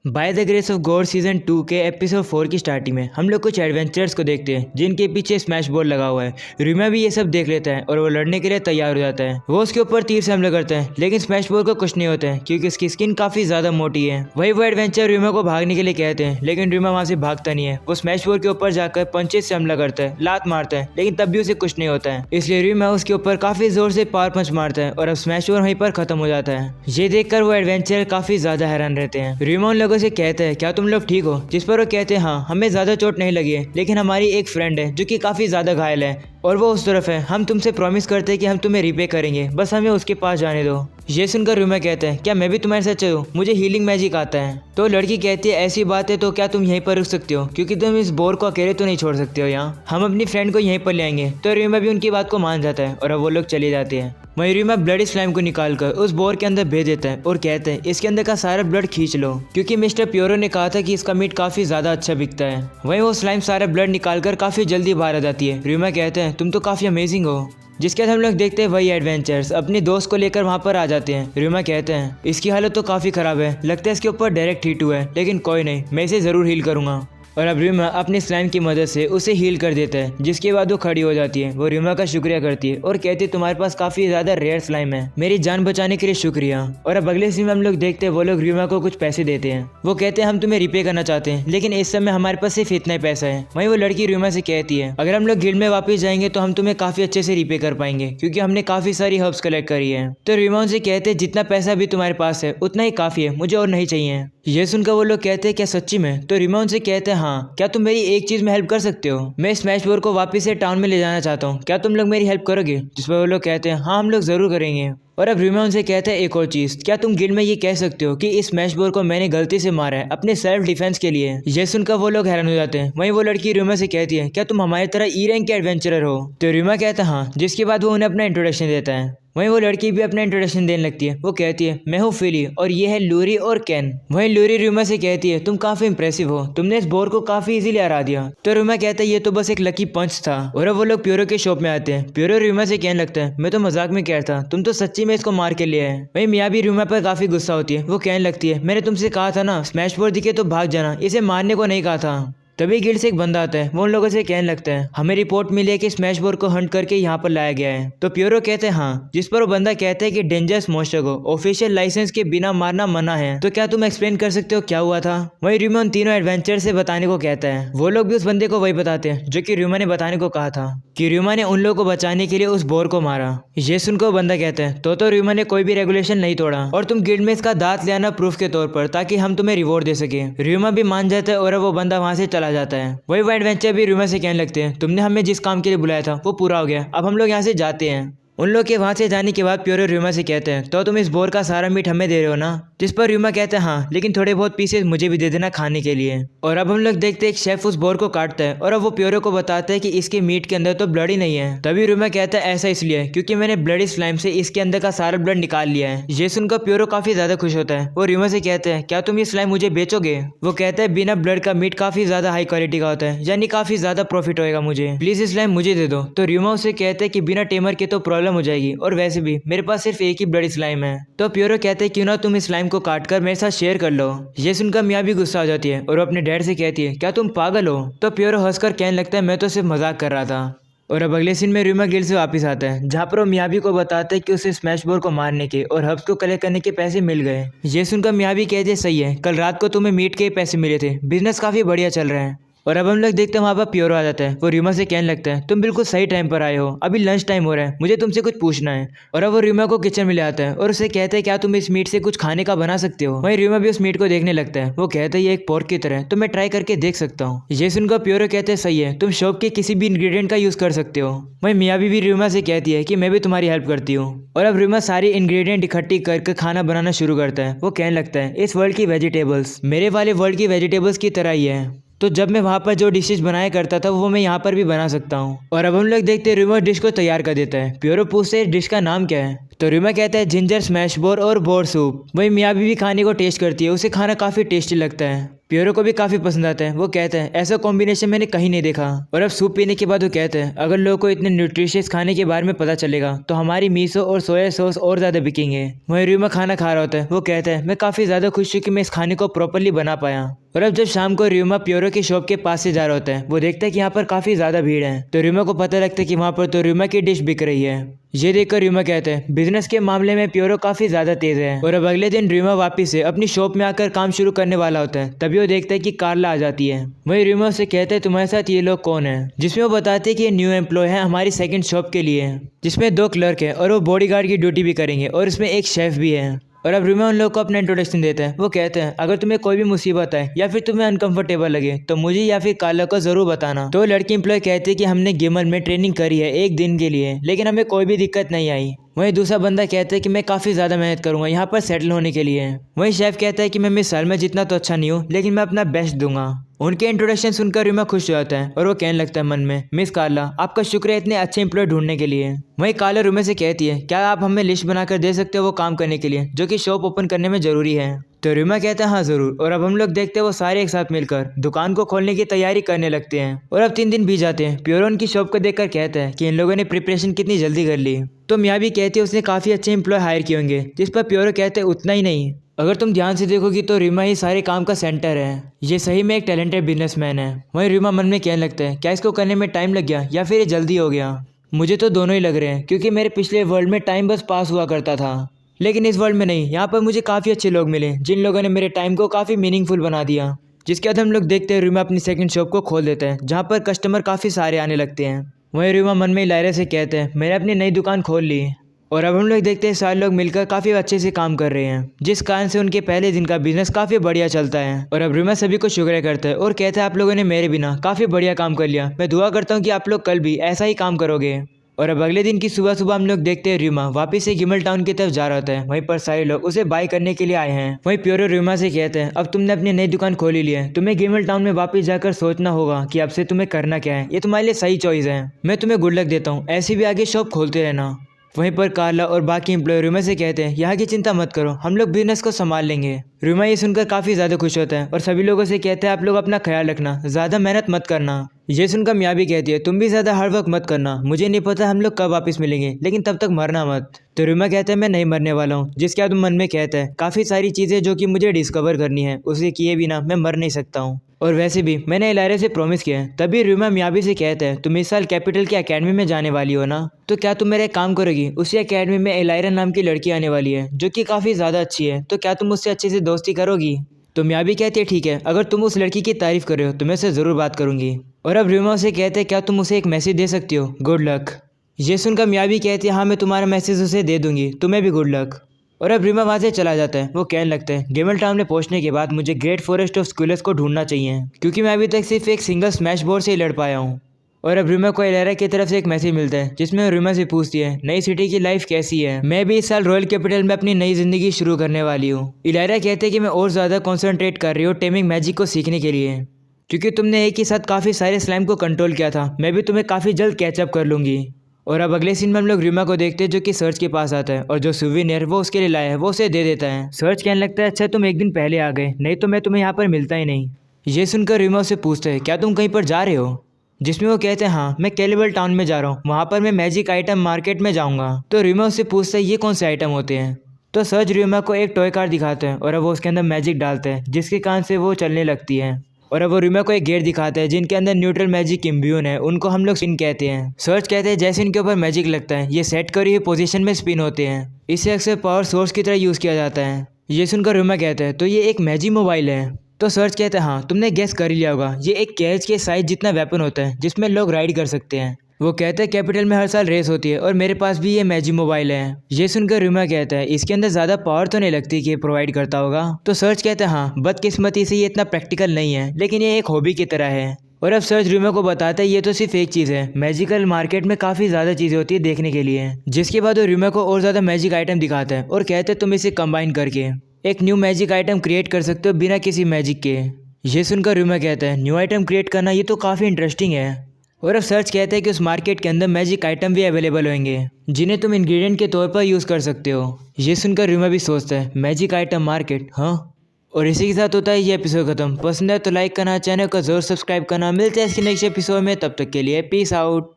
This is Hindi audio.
By the grace of God season 2 के एपिसोड 4 की स्टार्टिंग में हम लोग कुछ एडवेंचर्स को देखते हैं जिनके पीछे स्मैश बोर्ड लगा हुआ है। रीमा भी ये सब देख लेता है और वो लड़ने के लिए तैयार हो जाता है। वो उसके ऊपर तीर से हमला करता है लेकिन स्मैश बोर्ड को कुछ नहीं होता है क्योंकि उसकी स्किन काफी ज्यादा मोटी है। वही वो एडवेंचर रीमा को भागने के लिए कहते हैं लेकिन रीमा वहां से भागता नहीं है। वो स्मैश बोर्ड के ऊपर जाकर पंचेस से हमला करता है, लात मारता है लेकिन तब भी उसे कुछ नहीं होता है। इसलिए रीमा उसके ऊपर काफी जोर से पावर पंच मारता है और अब स्मैश बोर्ड वहीं पर खत्म हो जाता है। ये देखकर वो एडवेंचर काफी ज्यादा हैरान रहते हैं। रीमा उन लोगों से कहता है क्या तुम लोग ठीक हो, जिस पर वो कहते हैं हाँ हमें ज्यादा चोट नहीं लगी है लेकिन हमारी एक फ्रेंड है जो कि काफी ज्यादा घायल है और वो उस तरफ है। हम तुमसे प्रॉमिस करते हैं कि हम तुम्हें रिपे करेंगे, बस हमें उसके पास जाने दो। ये सुनकर रीमा कहता है क्या मैं भी तुम्हारे साथ चलूं, मुझे हीलिंग मैजिक आता है। तो लड़की कहती है ऐसी बात है तो क्या तुम यहीं पर रुक सकते हो क्योंकि तुम इस बोर को अकेले तो नहीं छोड़ सकते हो, यहाँ हम अपनी फ्रेंड को यहीं पर ले आएंगे। तो रीमा भी उनकी बात को मान जाता है और अब वो लोग चले जाते हैं। वहीं रीमा ब्लड स्लाइम को निकालकर उस बोर के अंदर भेज देता है और कहते हैं इसके अंदर का सारा ब्लड खींच लो क्योंकि मिस्टर प्योरो ने कहा था कि इसका मीट काफी ज्यादा अच्छा बिकता है। वहीं वो स्लाइम सारा ब्लड निकालकर काफी जल्दी बाहर आ जाती है। रीमा कहते हैं तुम तो काफी अमेजिंग हो। जिसके बाद हम लोग देखते हैं वही एडवेंचर्स अपने दोस्त को लेकर वहां पर आ जाते हैं। रीमा कहते हैं इसकी हालत तो काफी खराब है, लगता है इसके ऊपर डायरेक्ट हीट हुआ है लेकिन कोई नहीं, मैं इसे जरूर हील करूंगा। और अब रीमा अपनी स्लाइम की मदद से उसे हील कर देता है जिसके बाद वो खड़ी हो जाती है। वो रीमा का शुक्रिया करती है और कहती है तुम्हारे पास काफी ज्यादा रेयर स्लाइम है, मेरी जान बचाने के लिए शुक्रिया। और अब अगले सीन में हम लोग देखते हैं वो लोग रीमा को कुछ पैसे देते हैं। वो कहते हैं हम तुम्हें रिपे करना चाहते हैं लेकिन इस समय हमारे पास सिर्फ इतना ही पैसा है। वहीं वो लड़की रीमा से कहती है अगर हम लोग गिल्ड में वापस जाएंगे तो हम तुम्हें काफी अच्छे से रिपे कर पाएंगे क्योंकि हमने काफी सारी हर्ब्स कलेक्ट करी है। तो रीमा उनसे कहते हैं जितना पैसा भी तुम्हारे पास है उतना ही काफी है, मुझे और नहीं चाहिए। ये सुनकर वो लोग कहते हैं क्या सच्ची में? तो रीमा उनसे कहते हैं हाँ, क्या तुम मेरी एक चीज में हेल्प कर सकते हो? मैं स्मैश बोर्ड को वापस से टाउन में ले जाना चाहता हूँ, क्या तुम लोग मेरी हेल्प करोगे? जिस पर वो लोग कहते हैं हाँ हम लोग जरूर करेंगे। और अब रीमा उनसे कहते हैं एक और चीज, क्या तुम गिल्ड में ये कह सकते हो कि इस स्मैश बोर्ड को मैंने गलती से मारा है अपने सेल्फ डिफेंस के लिए? ये सुनकर वो लोग हैरान हो जाते हैं। वहीं वो लड़की रीमा से कहती है क्या तुम हमारी तरह ई रैंक के एडवेंचरर हो? तो रीमा कहता है हाँ, जिसके बाद वो उन्हें अपना इंट्रोडक्शन देता है। वहीं वो लड़की भी अपना इंट्रोडक्शन देने लगती है। वो कहती है मैं हूँ फिली और ये है लूरी और कैन। वहीं लूरी रीमा से कहती है तुम काफी इंप्रेसिव हो, तुमने इस बोर को काफी इजीली हरा दिया। तो रीमा कहता है ये तो बस एक लकी पंच था। और अब वो लोग प्योरो के शॉप में आते हैं। प्योरो रीमा से कहने लगता है मैं तो मजाक में कह रहा था, तुम तो सच्ची में इसको मार के लिए है। वहीं मिया भी रीमा पर काफी गुस्सा होती है। वो कहने लगती है मैंने तुमसे कहा था ना स्मैश बोर्ड दिखे तो भाग जाना, इसे मारने को नहीं कहा था। तभी गिल्ड से एक बंदा आता है। वो उन लोगों से कहने लगता है हमें रिपोर्ट मिली है कि स्मैश बोर्ड को हंट करके यहाँ पर लाया गया है। तो प्योरो कहते हैं हाँ, जिस पर वो बंदा कहता है कि डेंजरस मॉन्स्टर को ऑफिशियल लाइसेंस के बिना मारना मना है। तो क्या तुम एक्सप्लेन कर सकते हो क्या हुआ था? वही रीमा उन तीनों एडवेंचर से बताने को कहता है। वो लोग भी उस बंदे को वही बताते हैं जो कि रीमा ने बताने को कहा था कि रीमा ने उन लोगों को बचाने के लिए उस बोर को मारा। ये सुनकर वो बंदा कहता है तो रीमा ने कोई भी रेगुलेशन नहीं तोड़ा और तुम गिल्ड में इसका दांत ले आना प्रूफ के तौर पर ताकि हम तुम्हें रिवॉर्ड दे सके। रीमा भी मान जाता है और वो बंदा वहां से चला जाता है। वही एडवेंचर भी रीमा से कहने लगते हैं तुमने हमें जिस काम के लिए बुलाया था वो पूरा हो गया, अब हम लोग यहाँ से जाते हैं। उन लोग के वहां से जाने के बाद प्योरो रीमा से कहते हैं तो तुम इस बोर का सारा मीट हमें दे रहे हो ना? जिस पर रीमा कहते हैं हाँ, लेकिन थोड़े बहुत पीसेस मुझे भी दे देना खाने के लिए। और अब हम लोग देखते हैं एक शेफ उस बोर को काटता है और अब वो प्योरो को बताता है कि इसके मीट के अंदर तो ब्लड ही नहीं है। तभी रीमा कहता है ऐसा इसलिए क्योंकि मैंने ब्लडी स्लाइम से इसके अंदर का सारा ब्लड निकाल लिया है। ये सुनकर प्योरो काफी ज्यादा खुश होता है। वो रीमा से कहते हैं क्या तुम ये स्लाइम मुझे बेचोगे? वो कहता है बिना ब्लड का मीट काफी ज्यादा हाई क्वालिटी का होता है, यानी काफी ज्यादा प्रॉफिट होगा मुझे, प्लीज इस स्लाइम मुझे दे दो। तो रीमा उसे कहते हैं कि बिना टेमर के तो प्रॉब्लम हो जाएगी और वैसे भी मेरे पास सिर्फ एक ही ब्लड स्लाइम है। तो प्योरो कहते हैं क्यों ना तुम इस स्लाइम को काटकर मेरे साथ शेयर कर लो। ये सुनकर मिया भी गुस्सा हो जाती है और वो अपने डैड से कहती है क्या तुम पागल हो? तो प्योरो हंसकर कहने लगता है मैं तो सिर्फ मजाक कर रहा था। और अब अगले सीन में रीमा गिल्ड से वापस आता है जहाँ पर वो मियाबी को बताते हैं कि उसे स्मैश बोर्ड को मारने के और हर्ब्स को कलेक्ट करने के पैसे मिल गए। ये सुनकर मियाबी कहते हैं सही है, कल रात को तुम्हें मीट के पैसे मिले थे, बिजनेस काफी बढ़िया चल रहा है। और अब हम लोग देखते हैं वहाँ पर प्योरो आ जाता है। वो रीमा से कहने लगता है तुम बिल्कुल सही टाइम पर आए हो, अभी लंच टाइम हो रहा है, मुझे तुमसे कुछ पूछना है। और अब वो रीमा को किचन में ले आता है और उसे कहता है क्या तुम इस मीट से कुछ खाने का बना सकते हो? वहीं रीमा भी उस मीट को देखने लगता है। वो कहता है ये एक पोर्क की तरह है तो मैं ट्राई करके देख सकता हूँ। ये सुनकर प्योरो कहते हैं सही है, तुम शॉप के किसी भी इंग्रेडिएंट का यूज कर सकते हो। वहीं मियाबी भी रीमा से कहती है कि मैं भी तुम्हारी हेल्प करती हूँ। और अब रीमा सारी इंग्रेडिएंट इकट्ठी करके खाना बनाना शुरू करता है। वो कहने लगता है इस वर्ल्ड की वेजिटेबल्स मेरे वाले वर्ल्ड की वेजिटेबल्स की तरह ही है। तो जब मैं वहाँ पर जो डिशेज बनाया करता था वो मैं यहाँ पर भी बना सकता हूँ। और अब हम लोग देखते हैं रिमा डिश को तैयार कर देता है। प्योरो पूछते हैं डिश का नाम क्या है, तो रिमा कहता है जिंजर स्मैश बोर और बोर सूप। वही मियाबी भी खाने को टेस्ट करती है, उसे खाना काफ़ी टेस्टी लगता है। प्योरो को भी काफ़ी पसंद आता है। वो कहता है ऐसा कॉम्बिनेशन मैंने कहीं नहीं देखा। और अब सूप पीने के बाद वो कहता है अगर लोगों को इतने न्यूट्रिशियस खाने के बारे में पता चलेगा तो हमारी मीसो और सोया सॉस और ज़्यादा बिकेंगे। वहीं रिमा खाना खा रहा होता है। वो कहता है मैं काफ़ी ज़्यादा खुश हूँ कि मैं इस खाने को प्रॉपरली बना पाया। और अब जब शाम को रिमा प्योरो की शॉप के पास से जा रहा होता है, वो देखता है कि यहाँ पर काफ़ी ज़्यादा भीड़ है। तो रिमा को पता लगता है कि वहाँ पर तो रिमा की डिश बिक रही है। ये देखकर रिमा कहते हैं बिजनेस के मामले में प्योरो काफ़ी ज़्यादा तेज़ है। और अब अगले दिन रिमा वापस से अपनी शॉप में आकर काम शुरू करने वाला होता है, तभी वो देखता है कि कार्ला आ जाती है। वही रिमा उससे कहते हैं तुम्हारे साथ ये लोग कौन है, जिसमें वो बताते हैं कि ये न्यू एम्प्लॉय है हमारी सेकंड शॉप के लिए, जिसमें 2 क्लर्क है और वो बॉडीगार्ड की ड्यूटी भी करेंगे और इसमें एक शेफ भी है। और अब रिमा उन लोग को अपना इंट्रोडक्शन देता है। वो कहते हैं अगर तुम्हें कोई भी मुसीबत आए या फिर तुम्हें अनकंफर्टेबल लगे तो मुझे या फिर कार्ला को ज़रूर बताना। तो लड़की एम्प्लॉय कहती है कि हमने गिमल में ट्रेनिंग करी है 1 दिन के लिए, लेकिन हमें कोई भी दिक्कत नहीं आई। वहीं दूसरा बंदा कहता है कि मैं काफ़ी ज़्यादा मेहनत करूँगा यहाँ पर सेटल होने के लिए। वहीं शेफ कहता है कि मैं मिस साल में जितना तो अच्छा नहीं हूँ, लेकिन मैं अपना बेस्ट दूंगा। उनके इंट्रोडक्शन सुनकर रिमा खुश हो जाता है और वो कहने लगता है मन में मिस कार्ला आपका शुक्र है इतने अच्छे एम्प्लॉय ढूंढने के लिए। वहीं कार्ला रिमा से कहती है क्या आप हमें लिस्ट बनाकर दे सकते हो वो काम करने के लिए जो कि शॉप ओपन करने में ज़रूरी है। तो रिमा कहता है हाँ ज़रूर। और अब हम लोग देखते हैं वो सारे एक साथ मिलकर दुकान को खोलने की तैयारी करने लगते हैं। और अब 3 दिन बीत जाते हैं। प्योरो उनकी शॉप को देखकर कहता है कि इन लोगों ने प्रिपरेशन कितनी जल्दी कर ली। तो मियाँ भी कहती है उसने काफ़ी अच्छे एम्प्लॉय हायर किए होंगे, जिस पर प्योरो कहते हैं उतना ही नहीं, अगर तुम ध्यान से देखोगी तो रिमा ही सारे काम का सेंटर है। ये सही में एक टैलेंटेड बिजनेसमैन है। वहीं रिमा मन में कहने लगता है क्या इसको करने में टाइम लग गया या फिर ये जल्दी हो गया। मुझे तो दोनों ही लग रहे हैं, क्योंकि मेरे पिछले वर्ल्ड में टाइम बस पास हुआ करता था, लेकिन इस वर्ल्ड में नहीं। यहाँ पर मुझे काफ़ी अच्छे लोग मिले जिन लोगों ने मेरे टाइम को काफ़ी मीनिंगफुल बना दिया। जिसके बाद हम लोग देखते हैं रिमा अपनी सेकंड शॉप को खोल देता है, जहाँ पर कस्टमर काफ़ी सारे आने लगते हैं। वहीं रिमा मन में इलायरा से कहते हैं मैंने अपनी नई दुकान खोल ली। और अब हम लोग देखते हैं सारे लोग मिलकर काफ़ी अच्छे से काम कर रहे हैं, जिस कारण से उनके पहले दिन का बिजनेस काफ़ी बढ़िया चलता है। और अब रिमा सभी को शुक्रिया करता है और कहता है आप लोगों ने मेरे बिना काफ़ी बढ़िया काम कर लिया। मैं दुआ करता हूँ कि आप लोग कल भी ऐसा ही काम करोगे। और अब अगले दिन की सुबह सुबह हम लोग देखते हैं रिमा वापस से गिमल टाउन की तरफ जा रहा होता है। वहीं पर सारे लोग उसे बाय करने के लिए आए हैं। वहीं प्योरो रिमा से कहते हैं अब तुमने अपनी नई दुकान खोली ली है, तुम्हें गिमल टाउन में वापस जाकर सोचना होगा कि अब से तुम्हें करना क्या है। ये तुम्हारे लिए सही चॉइस है। मैं तुम्हें गुड लक देता हूँ, ऐसे भी आगे शॉप खोलते रहना। वहीं पर कार्ला और बाकी एम्प्लॉय रिमा से कहते हैं यहाँ की चिंता मत करो, हम लोग बिजनेस को संभाल लेंगे। रिमा ये सुनकर काफ़ी ज़्यादा खुश होता है और सभी लोगों से कहते हैं आप लोग अपना ख्याल रखना, ज़्यादा मेहनत मत करना। ये सुनकर मियाँ भी कहती है तुम भी ज़्यादा हार्ड वर्क मत करना, मुझे नहीं पता हम लोग कब वापस मिलेंगे, लेकिन तब तक मरना मत। तो रिमा कहता है मैं नहीं मरने वाला हूँ। जिसके बाद मन में कहता है काफ़ी सारी चीज़ें जो कि मुझे डिस्कवर करनी है, उसे किए बिना मैं मर नहीं सकता हूँ। और वैसे भी मैंने इलायरा से प्रॉमिस किया है। तभी रिमा मियाबी से कहता है तुम इस साल कैपिटल की एकेडमी में जाने वाली हो ना, तो क्या तुम मेरा एक काम करोगी। उसी एकेडमी में इलायरा नाम की लड़की आने वाली है जो कि काफ़ी ज़्यादा अच्छी है, तो क्या तुम उससे अच्छे से दोस्ती करोगी। तो मियाबी कहती है ठीक है, अगर तुम उस लड़की की तारीफ़ कर रहे हो तो मैं उससे ज़रूर बात करूँगी। और अब रिमा उसे कहते हैं क्या तुम उसे एक मैसेज दे सकती हो, गुड लक। ये सुनकर मियाबी कहती है हाँ मैं तुम्हारा मैसेज उसे दे दूँगी, तुम्हें भी गुड लक। और अब रिमा वहाँ से चला जाता है। वो कहने लगता है गिमल टाउन में पहुँचने के बाद मुझे ग्रेट फॉरेस्ट ऑफ स्क्विलर्स को ढूंढना चाहिए, क्योंकि मैं अभी तक सिर्फ एक सिंगल स्मैश बोर्ड से ही लड़ पाया हूँ। और अब रिमा को इलायरा की तरफ से एक मैसेज मिलता है जिसमें वो रिमा से पूछती है नई सिटी की लाइफ कैसी है। मैं भी इस साल रॉयल कैपिटल में अपनी नई जिंदगी शुरू करने वाली हूँ। इलायरा कहते हैं कि मैं और ज़्यादा कॉन्सेंट्रेट कर रही हूँ टेमिंग मैजिक को सीखने के लिए, क्योंकि तुमने एक ही साथ काफ़ी सारे स्लाइम को कंट्रोल किया था। मैं भी तुम्हें काफ़ी जल्द कैचअप कर लूँगी। और अब अगले सीन में हम लोग रिमा को देखते हैं जो कि सर्च के पास आता है और जो सुवेनियर वो उसके लिए लाया है वो उसे दे देता है। सर्च कहने लगता है अच्छा तुम एक दिन पहले आ गए, नहीं तो मैं तुम्हें यहाँ पर मिलता ही नहीं। ये सुनकर रिमा उससे पूछता है क्या तुम कहीं पर जा रहे हो, जिसमें वो कहते हैं हाँ मैं कैलिबल टाउन में जा रहा हूँ, वहाँ पर मैं मैजिक आइटम मार्केट में जाऊँगा। तो रिमा उससे पूछता है ये कौन से आइटम होते हैं। तो सर्च रिमा को एक टॉय कार दिखाते हैं और अब वो उसके अंदर मैजिक डालते हैं जिसके कारण से वो चलने लगती है। और अब वो रिमा को एक गेट दिखाता है जिनके अंदर न्यूट्रल मैजिक इम्ब्यून है, उनको हम लोग स्पिन कहते हैं। सर्च कहते हैं जैसे इनके ऊपर मैजिक लगता है ये सेट करी हुई पोजीशन में स्पिन होते हैं। इसे अक्सर पावर सोर्स की तरह यूज़ किया जाता है। ये सुनकर रिमा कहता है तो ये एक मैजिक मोबाइल है। तो सर्च कहता है हाँ तुमने गेस कर ही लिया होगा, ये एक कैच के साइज जितना वेपन होता है जिसमें लोग राइड कर सकते हैं। वो कहते हैं कैपिटल में हर साल रेस होती है और मेरे पास भी ये मैजिक मोबाइल है। ये सुनकर रिमा कहता है इसके अंदर ज़्यादा पावर तो नहीं लगती कि प्रोवाइड करता होगा। तो सर्च कहता है हाँ बदकिस्मती से ये इतना प्रैक्टिकल नहीं है, लेकिन ये एक हॉबी की तरह है। और अब सर्च रिमा को बताता है ये तो सिर्फ एक चीज़ है, मैजिकल मार्केट में काफ़ी ज़्यादा चीज़ें होती है देखने के लिए। जिसके बाद वो रिमा को और ज़्यादा मैजिक आइटम दिखाता है और कहते हैं तुम इसे कंबाइन करके एक न्यू मैजिक आइटम क्रिएट कर सकते हो बिना किसी मैजिक के। ये सुनकर र्यूमा कहता है न्यू आइटम क्रिएट करना ये तो काफ़ी इंटरेस्टिंग है। और अब सर्च कहता है कि उस मार्केट के अंदर मैजिक आइटम भी अवेलेबल होंगे जिन्हें तुम इंग्रेडिएंट के तौर पर यूज़ कर सकते हो। ये सुनकर र्यूमा भी सोचता है मैजिक आइटम मार्केट, हाँ। और इसी के साथ होता है ये एपिसोड खत्म। पसंद है तो लाइक करना, चैनल को जरूर सब्सक्राइब करना। मिलते हैं इसके नेक्स्ट एपिसोड में, तब तक के लिए पीस आउट।